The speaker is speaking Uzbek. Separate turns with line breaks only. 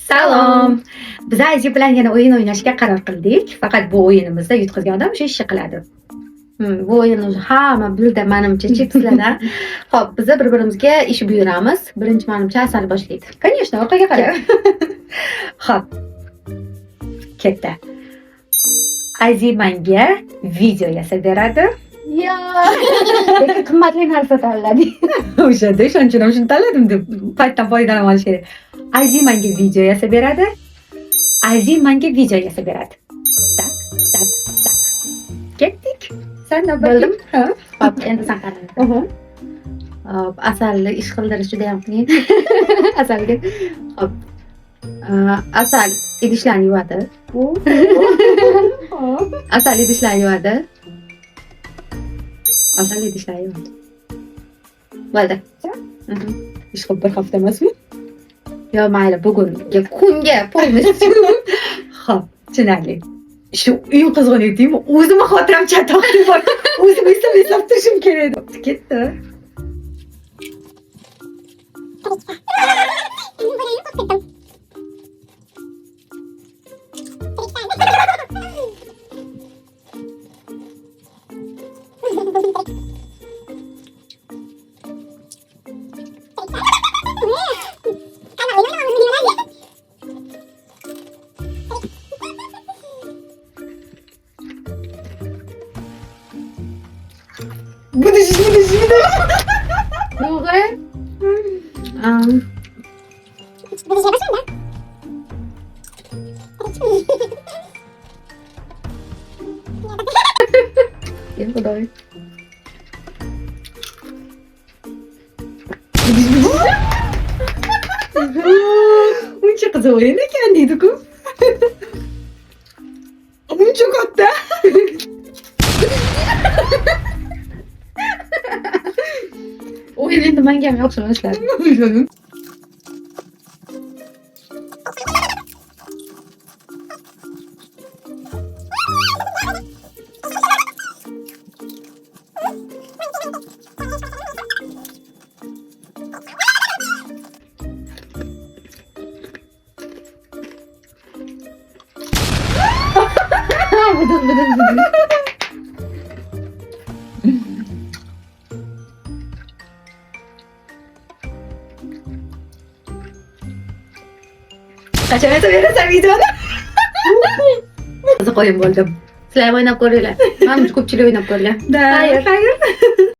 Salom. Biz Ayji bilan yana o'yin o'ynashga qaror qildik. Faqat bu o'yinimizda yutqazgan odam o'sha ishni qiladi. Bu o'yinni hamma bildi menimcha chipslardan. Xo'p, biz bir-birimizga ish buyuramiz. Birinchi menimcha Asal boshlaydi. Конечно, orqaga qarab. Xo'p. Ketdi. Ayji menga video yasab beradi.
Ya. Lekin qimmatli narsa tanladik.
O'shanda ishonchim ham shuni tanladim deb paytdan foydalanib olish kerak. Ayji menga video yasab beradi. Ayji menga video yasab beradi. Tak, tak, tak. Ketdik. Sen
Bildim.
Ha.
Hop, endi sen qara.
Hop, Asalni ish qildirish juda ham qiyin. Asalga. Hop. Asal idishlarni yuvadi. Asal idishlarni yuvadi. Asal idishlarni yuvadi. Bo'ldi. Ish qilib bir hafta emasmi? Yo, mayli, bugunga kunga полностью. Xo'p, tushunarli. Shu eng qizg'in aytaymi? O'zimni xotiram chatoq deb bor. O'zim eslab turishim kerak. Ketdi. Budish.
To'g'ri.
Ya Xudoy. Uncha qiziq o'yin ekan deydi-ku. Uncha katta.
O'yin endi menga ham yoqishni boshladi. Bidin.
Qachon aytib berasan videoni? Qiziq o'yin bo'ldi.
Sizlar ham o'ynab ko'ringlar. Menimcha ko'pchilik o'ynab ko'rgan.
Xayr.